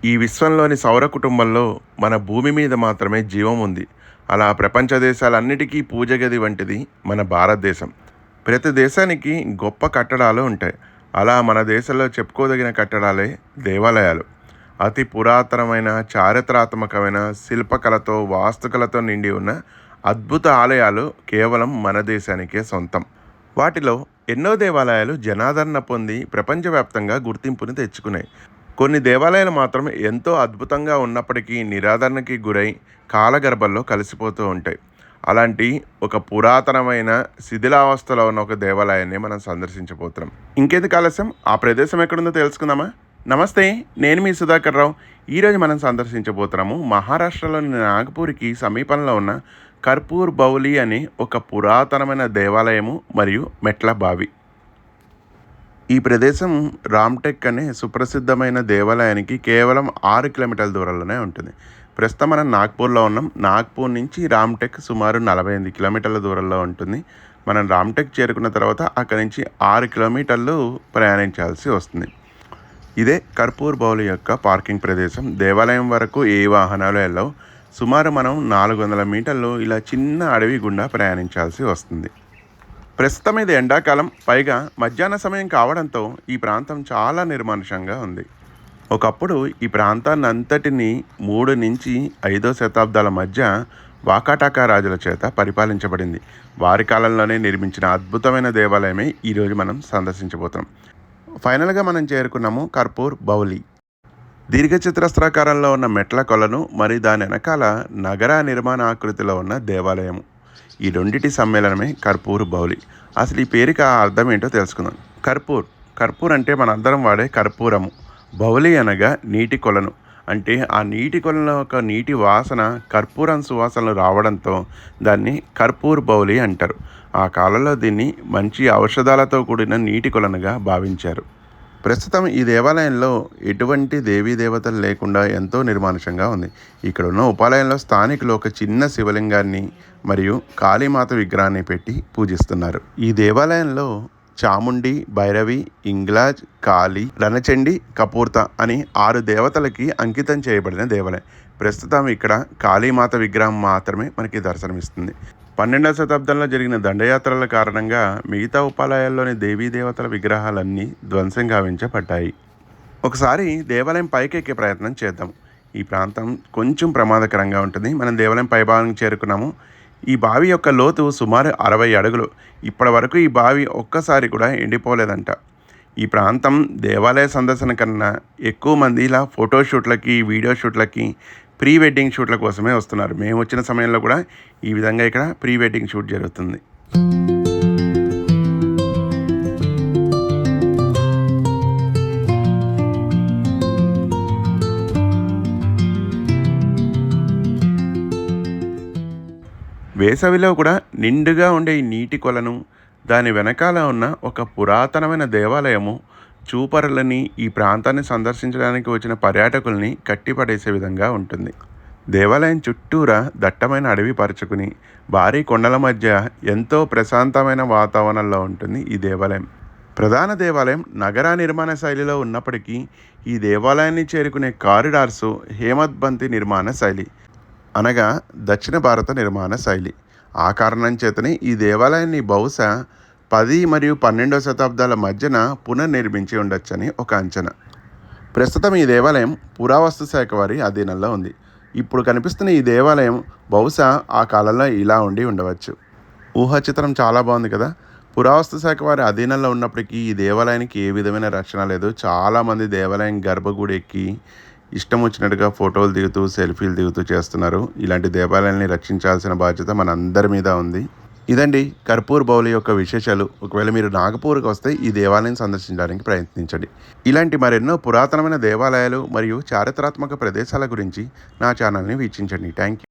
ఈ విశ్వంలోని సౌర కుటుంబంలో మన భూమి మీద మాత్రమే జీవం ఉంది. అలా ప్రపంచ దేశాలన్నిటికీ పూజ గది వంటిది మన భారతదేశం. ప్రతి దేశానికి గొప్ప కట్టడాలు ఉంటాయి. అలా మన దేశంలో చెప్పుకోదగిన కట్టడాలే దేవాలయాలు. అతి పురాతనమైన చారిత్రాత్మకమైన శిల్పకళతో వాస్తుకళతో నిండి ఉన్న అద్భుత ఆలయాలు కేవలం మన దేశానికే సొంతం. వాటిలో ఎన్నో దేవాలయాలు జనాదరణ పొంది ప్రపంచవ్యాప్తంగా గుర్తింపుని తెచ్చుకున్నాయి. కొన్ని దేవాలయాలు మాత్రం ఎంతో అద్భుతంగా ఉన్నప్పటికీ నిరాదరణకి గురై కాలగర్భంలో కలిసిపోతూ ఉంటాయి. అలాంటి ఒక పురాతనమైన శిథిలావస్థలో ఉన్న ఒక దేవాలయాన్ని మనం సందర్శించబోతున్నాం. ఇంకెందుకు ఆలస్యం, ఆ ప్రదేశం ఎక్కడుందో తెలుసుకుందామా? నమస్తే, నేను మీ సుధాకర్ రావు. ఈరోజు మనం సందర్శించబోతున్నాము మహారాష్ట్రలోని నాగపూర్కి సమీపంలో ఉన్న కర్పూర్ బౌలి అనే ఒక పురాతనమైన దేవాలయము మరియు మెట్ల బావి. ఈ ప్రదేశం రామ్టెక్ అనే సుప్రసిద్ధమైన దేవాలయానికి కేవలం 6 కిలోమీటర్ల దూరంలోనే ఉంటుంది. ప్రస్తుతం మనం నాగ్పూర్లో ఉన్నాం. నాగ్పూర్ నుంచి రామ్టెక్ సుమారు 48 కిలోమీటర్ల దూరంలో ఉంటుంది. మనం రామ్టెక్ చేరుకున్న తర్వాత అక్కడి నుంచి 6 కిలోమీటర్లు ప్రయాణించాల్సి వస్తుంది. ఇదే కర్పూర్ బౌలి యొక్క పార్కింగ్ ప్రదేశం. దేవాలయం వరకు ఏ వాహనాలు వెళ్ళవు. సుమారు మనం 400 మీటర్లు ఇలా చిన్న అడవి గుండా ప్రయాణించాల్సి వస్తుంది. ప్రస్తుతం ఇది ఎండాకాలం, పైగా మధ్యాహ్న సమయం కావడంతో ఈ ప్రాంతం చాలా నిర్మానుషంగా ఉంది. ఒకప్పుడు ఈ ప్రాంతాన్ని అంతటిని 3 నుంచి 5వ శతాబ్దాల మధ్య వాకాటాకా రాజుల చేత పరిపాలించబడింది. వారి కాలంలోనే నిర్మించిన అద్భుతమైన దేవాలయమే ఈరోజు మనం సందర్శించబోతున్నాం. ఫైనల్గా మనం చేరుకున్నాము కర్పూర్ బౌలి. దీర్ఘచతురస్రాకారంలో ఉన్న మెట్ల కొలను మరి దాని వెనకాల నగర నిర్మాణ ఆకృతిలో ఉన్న దేవాలయము. ఈ రెండిటి సమ్మేళనమే కర్పూర్ బౌలి. అసలు ఈ పేరుకి ఆ అర్థం ఏంటో తెలుసుకుందాం. కర్పూర్ అంటే మనందరం వాడే కర్పూరము. బౌలి అనగా నీటి కొలను. అంటే ఆ నీటి కొలలో ఒక నీటి వాసన కర్పూరం సువాసనలు రావడంతో దాన్ని కర్పూర్ బౌలి అంటారు. ఆ కాలంలో దీన్ని మంచి ఔషధాలతో కూడిన నీటి కొలనుగా భావించారు. ప్రస్తుతం ఈ దేవాలయంలో ఎటువంటి దేవీ దేవతలు లేకుండా ఎంతో నిర్మానుషంగా ఉంది. ఇక్కడ ఉన్న ఉపాలయంలో స్థానికులు ఒక చిన్న శివలింగాన్ని మరియు కాళీమాత విగ్రహాన్ని పెట్టి పూజిస్తున్నారు. ఈ దేవాలయంలో చాముండి, భైరవి, ఇంగ్లాజ్, కాళీ, రణచండి, కపూర్త అని 6 దేవతలకి అంకితం చేయబడిన దేవాలయం. ప్రస్తుతం ఇక్కడ కాళీమాత విగ్రహం మాత్రమే మనకి దర్శనమిస్తుంది. 12వ శతాబ్దంలో జరిగిన దండయాత్రల కారణంగా మిగతా ఉపాలయాల్లోని దేవీ దేవతల విగ్రహాలన్నీ ధ్వంసం గావించబడ్డాయి. ఒకసారి దేవాలయం పైకెక్కే ప్రయత్నం చేద్దాం. ఈ ప్రాంతం కొంచెం ప్రమాదకరంగా ఉంటుంది. మనం దేవాలయం పైభాగానికి చేరుకున్నాము. ఈ బావి యొక్క లోతు సుమారు 60 అడుగులు. ఇప్పటి వరకు ఈ బావి ఒక్కసారి కూడా ఎండిపోలేదంట. ఈ ప్రాంతం దేవాలయ సందర్శన కన్నా ఎక్కువ మంది ఇలా ఫోటోషూట్లకి, వీడియో షూట్లకి, ప్రీ వెడ్డింగ్ షూట్ల కోసమే వస్తున్నారు. మేము వచ్చిన సమయంలో కూడా ఈ విధంగా ఇక్కడ ప్రీ వెడ్డింగ్ షూట్ జరుగుతుంది. వేసవిలో కూడా నిండుగా ఉండే ఈ నీటి కొలను, దాని వెనకాల ఉన్న ఒక పురాతనమైన దేవాలయము చూపరులని, ఈ ప్రాంతాన్ని సందర్శించడానికి వచ్చిన పర్యాటకుల్ని కట్టిపడేసే విధంగా ఉంటుంది. దేవాలయం చుట్టూరా దట్టమైన అడవి పరుచుకుని భారీ కొండల మధ్య ఎంతో ప్రశాంతమైన వాతావరణంలో ఉంటుంది ఈ దేవాలయం. ప్రధాన దేవాలయం నగర నిర్మాణ శైలిలో ఉన్నప్పటికీ ఈ దేవాలయాన్ని చేరుకునే కారిడార్సు హేమద్బంతి నిర్మాణ శైలి, అనగా దక్షిణ భారత నిర్మాణ శైలి. ఆ కారణం చేతనే ఈ దేవాలయాన్ని బహుశా 10 మరియు 12వ శతాబ్దాల మధ్యన పునర్నిర్మించి ఉండొచ్చని ఒక అంచనా. ప్రస్తుతం ఈ దేవాలయం పురావస్తు శాఖ వారి అధీనంలో ఉంది. ఇప్పుడు కనిపిస్తున్న ఈ దేవాలయం బహుశా ఆ కాలంలో ఇలా ఉండి ఉండవచ్చు. ఊహాచిత్రం చాలా బాగుంది కదా. పురావస్తు శాఖ వారి అధీనంలో ఉన్నప్పటికీ ఈ దేవాలయానికి ఏ విధమైన రక్షణ లేదు. చాలామంది దేవాలయం గర్భగుడి ఎక్కి ఇష్టం వచ్చినట్టుగా ఫోటోలు దిగుతూ, సెల్ఫీలు దిగుతూ చేస్తున్నారు. ఇలాంటి దేవాలయాన్ని రక్షించాల్సిన బాధ్యత మనందరి మీద ఉంది. ఇదండి కర్పూర్ బౌలి యొక్క విశేషాలు. ఒకవేళ మీరు నాగపూర్కి వస్తే ఈ దేవాలయం సందర్శించడానికి ప్రయత్నించండి. ఇలాంటి మరెన్నో పురాతనమైన దేవాలయాలు మరియు చారిత్రాత్మక ప్రదేశాల గురించి నా ఛానల్ని వీక్షించండి. Thank you.